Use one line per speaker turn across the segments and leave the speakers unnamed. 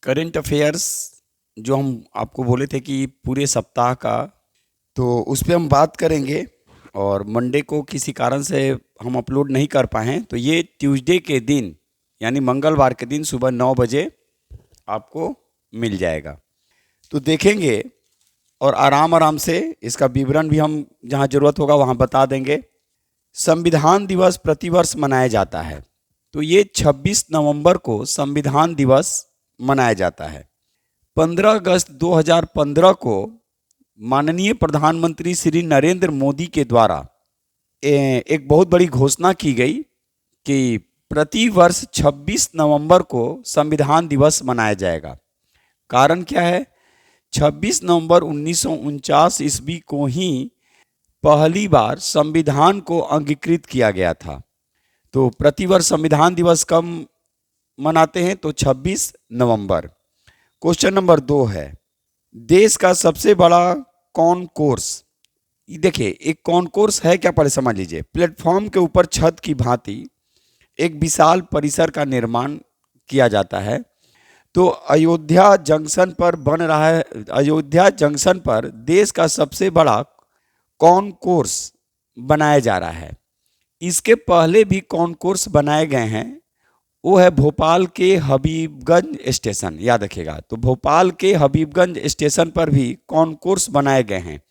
Current affairs जो हम आपको बोले थे कि पूरे सप्ताह का, तो उस पे हम बात करेंगे। और मंडे को किसी कारण से हम अपलोड नहीं कर पाए हैं, तो ये ट्यूसडे के दिन यानी मंगलवार के दिन सुबह 9 बजे आपको मिल जाएगा। तो देखेंगे और आराम आराम से इसका विवरण भी हम जहाँ ज़रूरत होगा वहाँ बता देंगे। संविधान दिवस प्रतिवर्ष मनाया जाता है, तो ये 26 नवंबर को संविधान दिवस मनाया जाता है। 15 अगस्त 2015 को माननीय प्रधानमंत्री श्री नरेंद्र मोदी के द्वारा एक बहुत बड़ी घोषणा की गई कि प्रति वर्ष 26 नवंबर को संविधान दिवस मनाया जाएगा। कारण क्या है? 26 नवंबर 1949 ईस्वी को ही पहली बार संविधान को अंगीकृत किया गया था। तो प्रतिवर्ष संविधान दिवस कब मनाते हैं? तो 26 नवंबर। क्वेश्चन नंबर 2 है, देश का सबसे बड़ा कॉन्कोर्स। देखिए, एक कॉन्कोर्स है क्या, पहले समझ लीजिए। प्लेटफॉर्म के ऊपर छत की भांति एक विशाल परिसर का निर्माण किया जाता है। तो अयोध्या जंक्शन पर बन रहा है, अयोध्या जंक्शन पर देश का सबसे बड़ा कॉन्कोर्स बनाया जा रहा है। इसके पहले भी कॉन्कोर्स बनाए गए हैं, वो है भोपाल के हबीबगंज स्टेशन, याद रखिएगा। तो भोपाल के हबीबगंज स्टेशन पर भी कॉन्कोर्स बनाए गए हैं,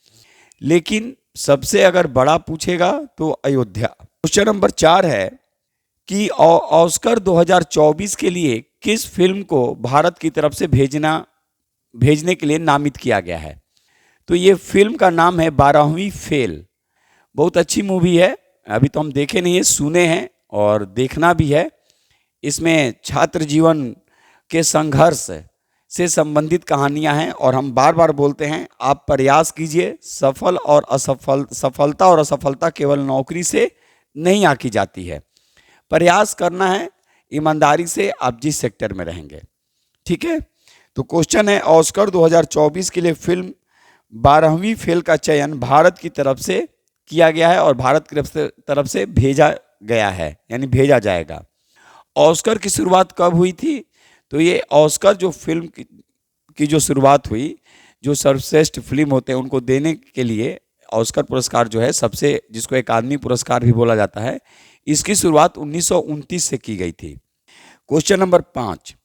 लेकिन सबसे अगर बड़ा पूछेगा तो अयोध्या। क्वेश्चन नंबर 4 है कि ऑस्कर 2024 के लिए किस फिल्म को भारत की तरफ से भेजने के लिए नामित किया गया है? तो ये फिल्म का नाम है 12वीं फेल। बहुत अच्छी मूवी है, अभी तो हम देखे नहीं है, सुने हैं और देखना भी है। इसमें छात्र जीवन के संघर्ष से संबंधित कहानियां हैं और हम बार बार बोलते हैं, आप प्रयास कीजिए। सफलता और असफलता केवल नौकरी से नहीं आंकी जाती है, प्रयास करना है ईमानदारी से, आप जिस सेक्टर में रहेंगे। ठीक है, तो क्वेश्चन है, ऑस्कर 2024 के लिए फिल्म 12वीं फेल का चयन भारत की तरफ से किया गया है और भारत की तरफ से भेजा गया है, यानी भेजा जाएगा। ऑस्कर की शुरुआत कब हुई थी? तो ये ऑस्कर जो फिल्म की जो शुरुआत हुई, जो सर्वश्रेष्ठ फिल्म होते हैं उनको देने के लिए ऑस्कर पुरस्कार जो है, सबसे जिसको अकादमी पुरस्कार भी बोला जाता है, इसकी शुरुआत 1929 से की गई थी। क्वेश्चन नंबर 5,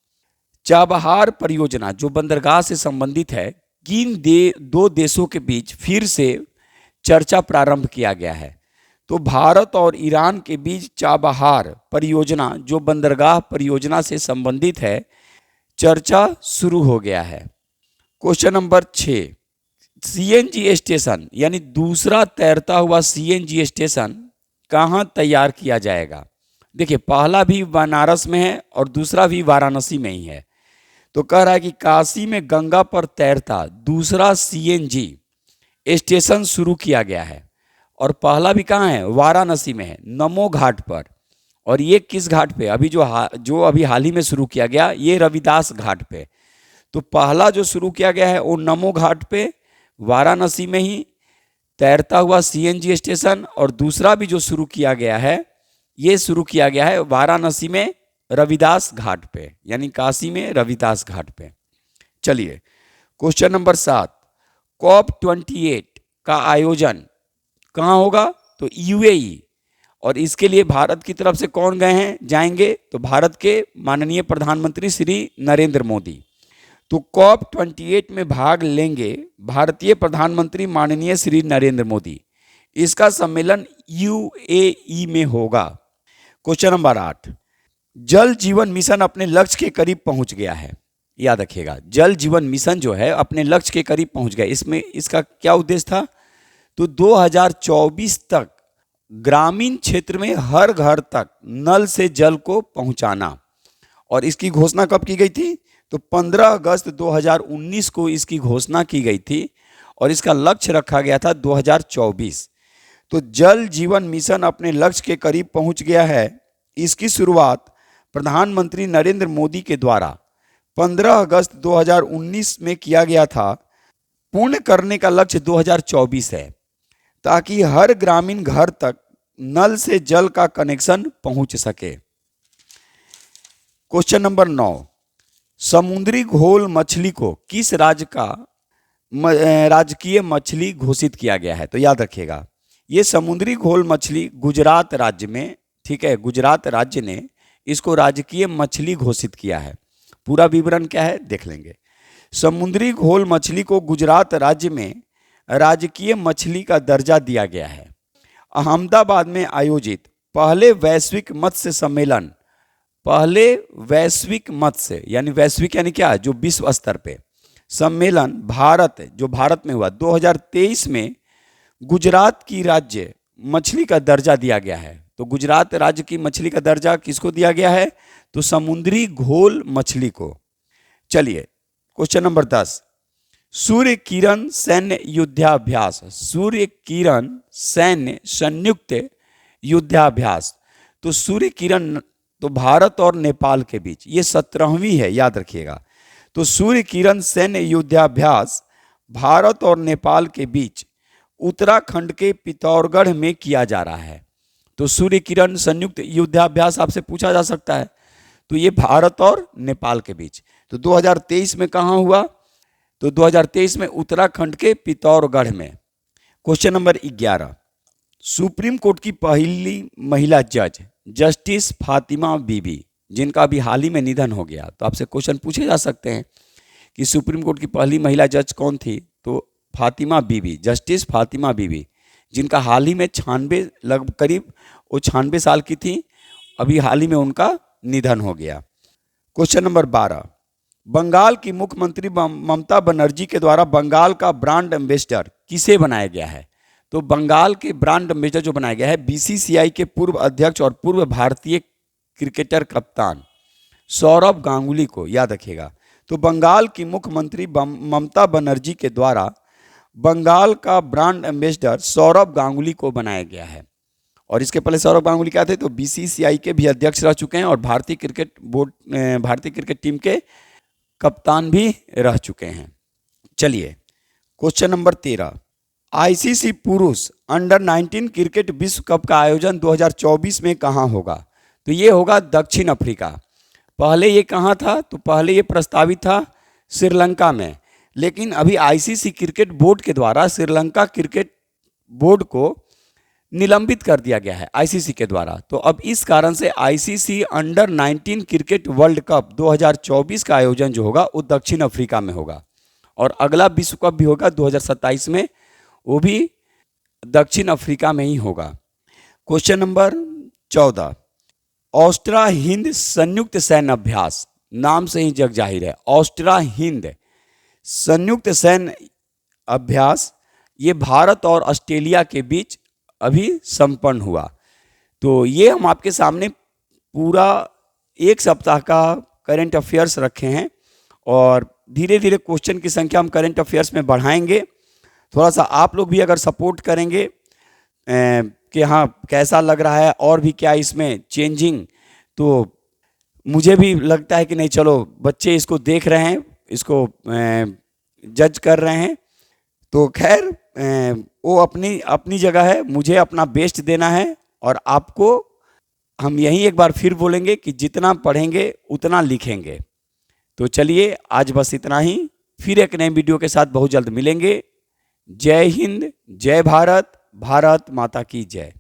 चाबहार परियोजना जो बंदरगाह से संबंधित है, किन दो देशों के बीच फिर से चर्चा प्रारंभ किया गया है? तो भारत और ईरान के बीच चाबहार परियोजना जो बंदरगाह परियोजना से संबंधित है, चर्चा शुरू हो गया है। क्वेश्चन नंबर 6, सीएनजी स्टेशन यानी दूसरा तैरता हुआ सीएनजी स्टेशन कहाँ तैयार किया जाएगा? देखिए, पहला भी बनारस में है और दूसरा भी वाराणसी में ही है। तो कह रहा है कि काशी में गंगा पर तैरता दूसरा सीएनजी स्टेशन शुरू किया गया है और पहला भी कहाँ है? वाराणसी में है, नमो घाट पर। और ये किस घाट पे? अभी जो अभी हाल ही में शुरू किया गया, ये रविदास घाट पे। तो पहला जो शुरू किया गया है वो नमो घाट पे वाराणसी में ही तैरता हुआ सीएनजी स्टेशन, और दूसरा भी जो शुरू किया गया है, ये शुरू किया गया है वाराणसी में रविदास घाट पे, यानी काशी में रविदास घाट पे। चलिए, क्वेश्चन नंबर 7, COP28 का आयोजन कहाँ होगा? तो यूएई। और इसके लिए भारत की तरफ से कौन गए हैं, जाएंगे? तो भारत के माननीय प्रधानमंत्री श्री नरेंद्र मोदी। तो COP28 में भाग लेंगे भारतीय प्रधानमंत्री माननीय श्री नरेंद्र मोदी। इसका सम्मेलन यूएई में होगा। क्वेश्चन नंबर 8, जल जीवन मिशन अपने लक्ष्य के करीब पहुंच गया है। याद रखिएगा, जल जीवन मिशन जो है अपने लक्ष्य के करीब पहुंच गया। इसमें इसका क्या उद्देश्य था? तो 2024 तक ग्रामीण क्षेत्र में हर घर तक नल से जल को पहुंचाना। और इसकी घोषणा कब की गई थी? तो 15 अगस्त 2019 को इसकी घोषणा की गई थी और इसका लक्ष्य रखा गया था 2024। तो जल जीवन मिशन अपने लक्ष्य के करीब पहुंच गया है। इसकी शुरुआत प्रधानमंत्री नरेंद्र मोदी के द्वारा 15 अगस्त 2019 में किया गया था। पूर्ण करने का लक्ष्य 2024 है, ताकि हर ग्रामीण घर तक नल से जल का कनेक्शन पहुंच सके। क्वेश्चन नंबर 9, समुद्री घोल मछली को किस राज्य का राजकीय मछली घोषित किया गया है? तो याद रखिएगा, ये समुद्री घोल मछली गुजरात राज्य में, ठीक है, गुजरात राज्य ने इसको राजकीय मछली घोषित किया है। पूरा विवरण क्या है देख लेंगे। समुद्री घोल मछली को गुजरात राज्य में राजकीय मछली का दर्जा दिया गया है। अहमदाबाद में आयोजित पहले वैश्विक मत्स्य सम्मेलन, पहले वैश्विक मत्स्य यानी वैश्विक यानी क्या, जो विश्व स्तर पे सम्मेलन भारत, जो भारत में हुआ 2023 में, गुजरात की राज्य मछली का दर्जा दिया गया है। तो गुजरात राज्य की मछली का दर्जा किसको दिया गया है? तो समुद्री घोल मछली को। चलिए क्वेश्चन नंबर 10, सूर्य किरण सैन्य युद्धाभ्यास, सूर्य किरण सैन्य संयुक्त युद्धाभ्यास। तो सूर्य किरण तो भारत और नेपाल के बीच, ये 17वीं है, याद रखिएगा। तो सूर्य किरण सैन्य युद्धाभ्यास भारत और नेपाल के बीच उत्तराखंड के पिथौरगढ़ में किया जा रहा है। तो सूर्य किरण संयुक्त युद्धाभ्यास आपसे पूछा जा सकता है, तो ये भारत और नेपाल के बीच। तो 2023 में कहाँ हुआ? तो 2023 में उत्तराखंड के पिथौरगढ़ में। क्वेश्चन नंबर 11, सुप्रीम कोर्ट की पहली महिला जज जस्टिस फातिमा बीबी, जिनका अभी हाल ही में निधन हो गया। तो आपसे क्वेश्चन पूछे जा सकते हैं कि सुप्रीम कोर्ट की पहली महिला जज कौन थी? तो फातिमा बीबी, जस्टिस फातिमा बीबी, जिनका हाल ही में 96 लगभग करीब वो 96 साल की थी, अभी हाल ही में उनका निधन हो गया। क्वेश्चन नंबर 12, बंगाल की मुख्यमंत्री ममता बनर्जी के द्वारा बंगाल का ब्रांड एम्बेसडर किसे बनाया गया है? तो बंगाल के ब्रांड एम्बेसडर जो बनाया गया है बीसीसीआई के पूर्व अध्यक्ष और पूर्व भारतीय क्रिकेटर कप्तान सौरभ गांगुली को, याद रखिएगा। तो बंगाल की मुख्यमंत्री ममता बनर्जी के द्वारा बंगाल का ब्रांड एम्बेसडर सौरभ गांगुली को बनाया गया है। और इसके पहले सौरभ गांगुली क्या थे? तो बीसीसीआई के भी अध्यक्ष रह चुके हैं और भारतीय क्रिकेट टीम के कप्तान भी रह चुके हैं। चलिए क्वेश्चन नंबर 13, आईसीसी पुरुष अंडर 19 क्रिकेट विश्व कप का आयोजन 2024 में कहाँ होगा? तो ये होगा दक्षिण अफ्रीका। पहले ये कहाँ था? तो पहले ये प्रस्तावित था श्रीलंका में, लेकिन अभी आईसीसी क्रिकेट बोर्ड के द्वारा श्रीलंका क्रिकेट बोर्ड को निलंबित कर दिया गया है आईसीसी के द्वारा। तो अब इस कारण से ICC under 19 cricket world cup 2024 का आयोजन जो होगा वो दक्षिण अफ्रीका में होगा। और अगला विश्व कप भी होगा 2027 में, वो भी दक्षिण अफ्रीका में ही होगा। क्वेश्चन नंबर 14, ऑस्ट्रा हिंद संयुक्त सैन्य अभ्यास, नाम से ही जग जाहिर है, ऑस्ट्रा हिंद संयुक्त सैन्य अभ्यास ये भारत और ऑस्ट्रेलिया के बीच अभी संपन्न हुआ। तो ये हम आपके सामने पूरा एक सप्ताह का करंट अफेयर्स रखे हैं और धीरे धीरे क्वेश्चन की संख्या हम करंट अफेयर्स में बढ़ाएंगे। थोड़ा सा आप लोग भी अगर सपोर्ट करेंगे कि हाँ कैसा लग रहा है और भी क्या इसमें चेंजिंग, तो मुझे भी लगता है कि नहीं चलो बच्चे इसको देख रहे हैं, इसको जज कर रहे हैं। तो खैर वो अपनी जगह है, मुझे अपना बेस्ट देना है और आपको हम यही एक बार फिर बोलेंगे कि जितना पढ़ेंगे उतना लिखेंगे। तो चलिए आज बस इतना ही, फिर एक नए वीडियो के साथ बहुत जल्द मिलेंगे। जय हिंद, जय भारत, भारत माता की जय।